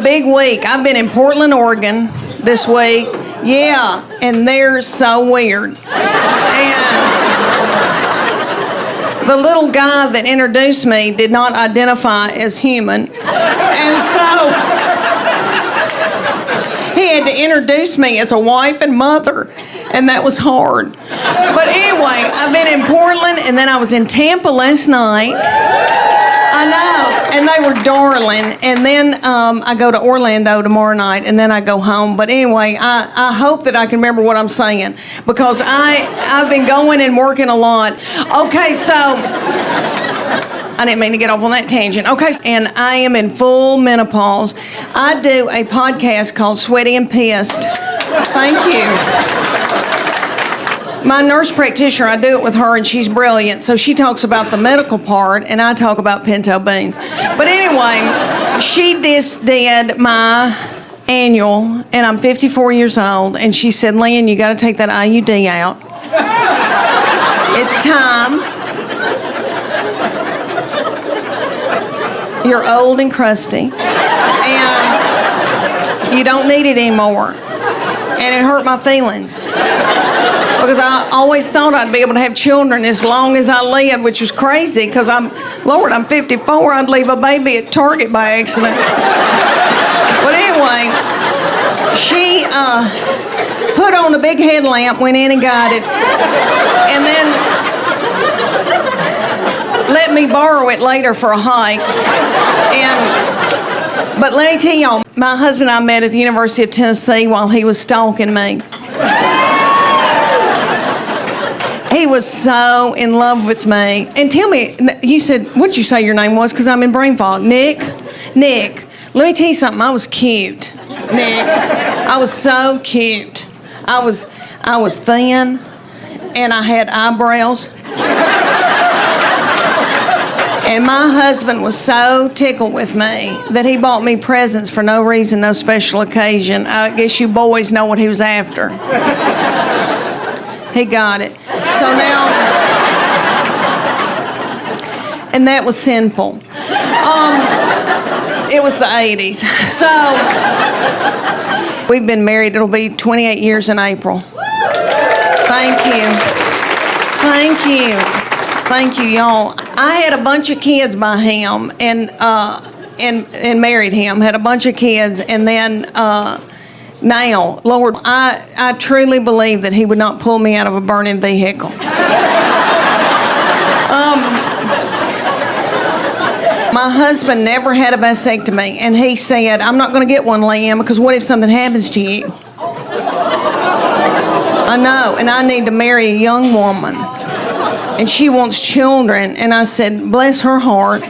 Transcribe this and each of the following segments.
big week. I've been in Portland, Oregon this week. Yeah, and they're so weird. And the little guy that introduced me did not identify as human. And so he had to introduce me as a wife and mother, and that was hard. But anyway, I've been in Portland, and then I was in Tampa last night. I know, and they were darling. And then I go to Orlando tomorrow night, and then I go home. But anyway, I hope that I can remember what I'm saying, because I've been going and working a lot. Okay, so I didn't mean to get off on that tangent. Okay, and I am in full menopause. I do a podcast called Sweaty and Pissed. Thank you. My nurse practitioner, I do it with her, and she's brilliant. So she talks about the medical part, and I talk about pinto beans. But anyway, she just did my annual, and I'm 54 years old, and she said, Leanne, you got to take that IUD out. It's time. You're old and crusty, and you don't need it anymore. And it hurt my feelings, because I always thought I'd be able to have children as long as I lived, which was crazy, because I'm 54, I'd leave a baby at Target by accident. But anyway, she put on a big headlamp, went in and got it, and then let me borrow it later for a hike. But let me tell y'all, my husband and I met at the University of Tennessee while he was stalking me. He was so in love with me. And tell me, you said, what'd you say your name was? Because I'm in brain fog. Nick, let me tell you something. I was cute, Nick. I was so cute. I was thin, and I had eyebrows. And my husband was so tickled with me that he bought me presents for no reason, no special occasion. I guess you boys know what he was after. He got it. So now, and that was sinful. It was the 80s. So, we've been married, it'll be 28 years in April. Thank you. Thank you. Thank you, y'all. I had a bunch of kids by him, and married him, had a bunch of kids, and then now, Lord, I truly believe that he would not pull me out of a burning vehicle. My husband never had a vasectomy, and he said, I'm not going to get one, Leanne, because what if something happens to you? I know, and I need to marry a young woman. And she wants children. And I said, bless her heart.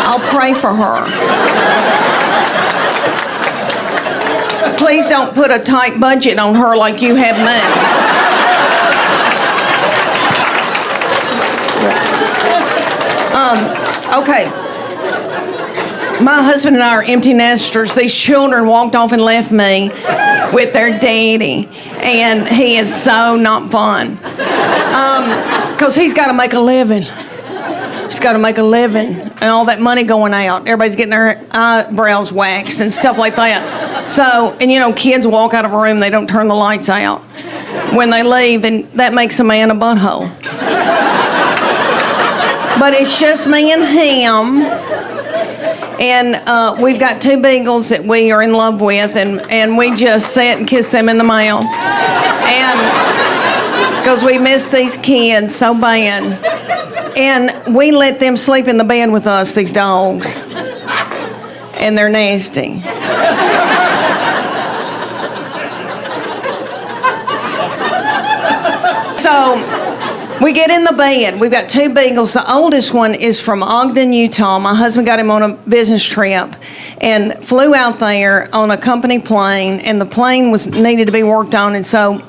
I'll pray for her. Please don't put a tight budget on her like you have me. Okay. My husband and I are empty nesters. These children walked off and left me with their daddy. And he is so not fun. Because he's got to make a living. He's got to make a living. And all that money going out. Everybody's getting their eyebrows waxed and stuff like that. So, and you know, kids walk out of a room, they don't turn the lights out when they leave, and that makes a man a butthole. But it's just me and him. And we've got 2 beagles that we are in love with, and we just sit and kiss them in the mouth. And because we miss these kids so bad. And we let them sleep in the bed with us, these dogs. And they're nasty. So we get in the bed. We've got 2 beagles. The oldest one is from Ogden, Utah. My husband got him on a business trip and flew out there on a company plane, and the plane needed to be worked on, and so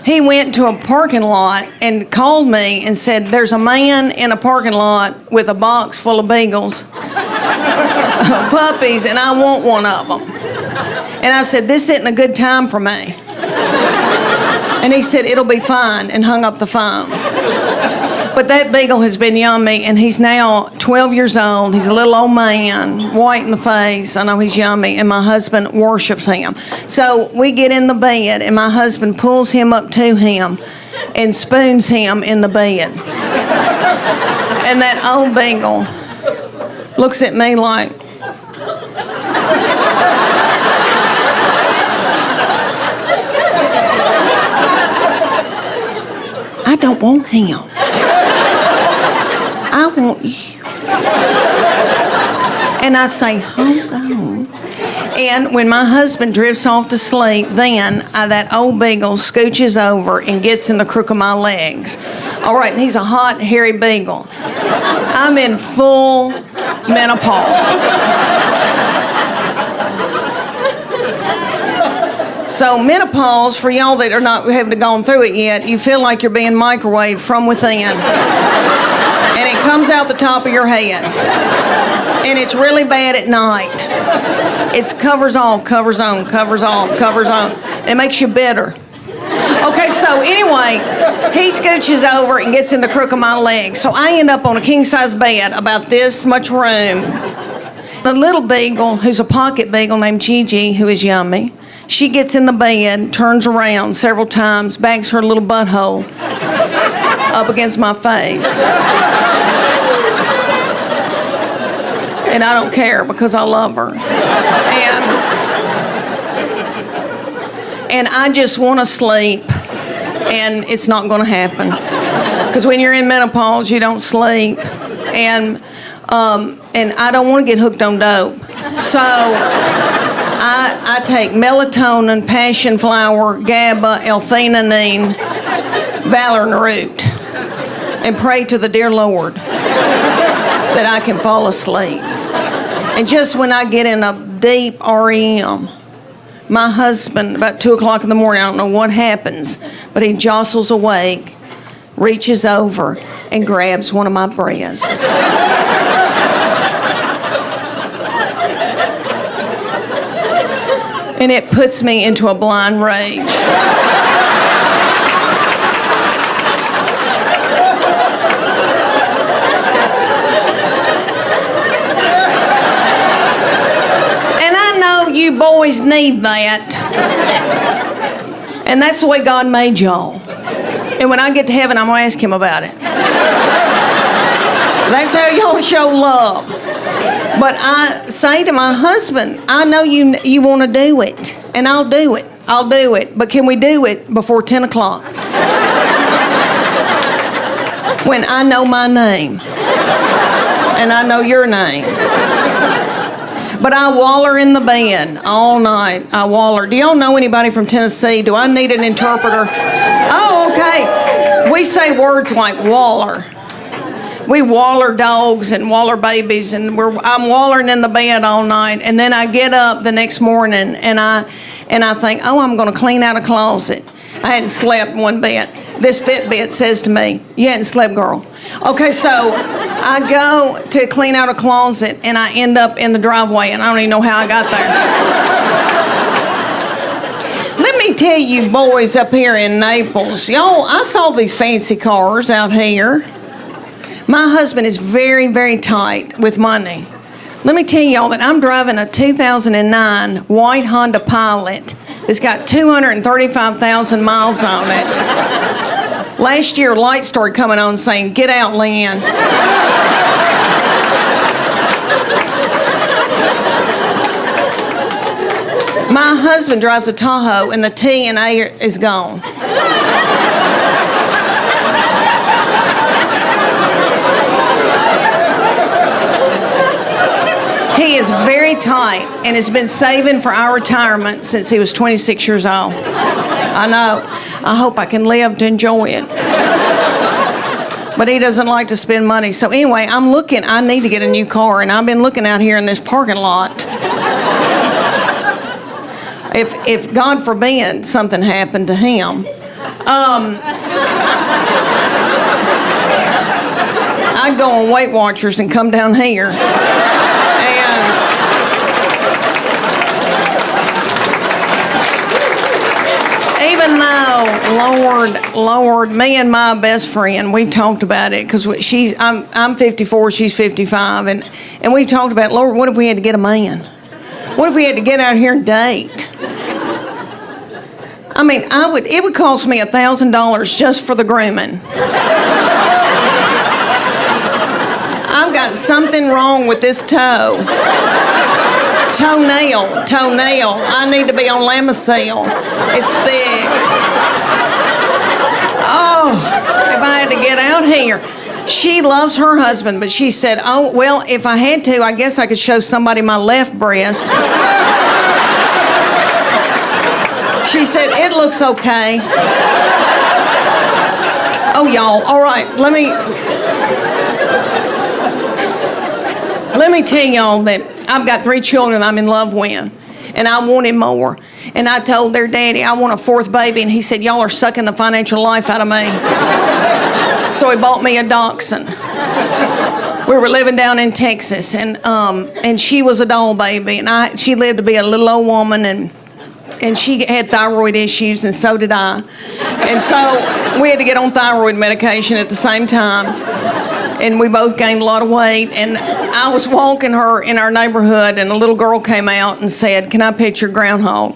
he went to a parking lot and called me and said, there's a man in a parking lot with a box full of beagles, puppies, and I want one of them. And I said, this isn't a good time for me. And he said, it'll be fine, and hung up the phone. But that beagle has been yummy, and he's now 12 years old. He's a little old man, white in the face. I know he's yummy, and my husband worships him. So we get in the bed, and my husband pulls him up to him and spoons him in the bed. And that old beagle looks at me like, I don't want him. I want you. And I say, hold on. And when my husband drifts off to sleep, then that old beagle scooches over and gets in the crook of my legs. All right, and he's a hot, hairy beagle. I'm in full menopause. So menopause, for y'all that are not haven't gone through it yet, you feel like you're being microwaved from within. And it comes out the top of your head. And it's really bad at night. It's covers off, covers on, covers off, covers on. It makes you bitter. Okay, so anyway, he scooches over and gets in the crook of my leg. So I end up on a king-size bed, about this much room. The little beagle, who's a pocket beagle named Gigi, who is yummy, she gets in the bed, turns around several times, bangs her little butthole up against my face. And I don't care because I love her. And I just want to sleep, and it's not going to happen. Because when you're in menopause, you don't sleep. And I don't want to get hooked on dope. So I take melatonin, passion flower, GABA, L-theanine, valerian root, and pray to the dear Lord that I can fall asleep. And just when I get in a deep REM, my husband, about 2 o'clock in the morning, I don't know what happens, but he jostles awake, reaches over, and grabs one of my breasts. And it puts me into a blind rage. You boys need that. And that's the way God made y'all. And when I get to heaven, I'm going to ask him about it. That's how y'all show love. But I say to my husband, I know you want to do it. And I'll do it. I'll do it. But can we do it before 10 o'clock? When I know my name. And I know your name. But I waller in the bed all night. I waller. Do y'all know anybody from Tennessee? Do I need an interpreter? Oh, okay. We say words like waller. We waller dogs and waller babies, and I'm wallering in the bed all night. And then I get up the next morning, and I think, oh, I'm going to clean out a closet. I hadn't slept one bit. This Fitbit says to me, you hadn't slept, girl. Okay, so I go to clean out a closet, and I end up in the driveway, and I don't even know how I got there. Let me tell you boys up here in Naples, y'all, I saw these fancy cars out here. My husband is very, very tight with money. Let me tell y'all that I'm driving a 2009 white Honda Pilot. It's got 235,000 miles on it. Last year, lights started coming on saying, get out, Leanne. My husband drives a Tahoe, and the T and A is gone. He is very tight and has been saving for our retirement since he was 26 years old. I know. I hope I can live to enjoy it. But he doesn't like to spend money. So anyway, I'm looking. I need to get a new car, and I've been looking out here in this parking lot. If God forbid something happened to him, I'd go on Weight Watchers and come down here. Even though Lord, me and my best friend, we've talked about it because I'm 54, she's 55, and we've talked about, Lord, what if we had to get a man? What if we had to get out here and date? I mean, it would cost me $1,000 just for the grooming. I've got something wrong with this toe. Toenail. I need to be on Lamisil. It's thick. Oh, if I had to get out here. She loves her husband, but she said, oh, well, if I had to, I guess I could show somebody my left breast. She said, it looks okay. Oh, y'all, all right, let me tell y'all that I've got 3 children I'm in love with, and I wanted more. And I told their daddy I want a 4th baby, and he said, y'all are sucking the financial life out of me. So he bought me a dachshund. We were living down in Texas, and she was a doll baby, and she lived to be a little old woman, and she had thyroid issues, and so did I. And so we had to get on thyroid medication at the same time. And we both gained a lot of weight. And I was walking her in our neighborhood, and a little girl came out and said, can I pet your groundhog?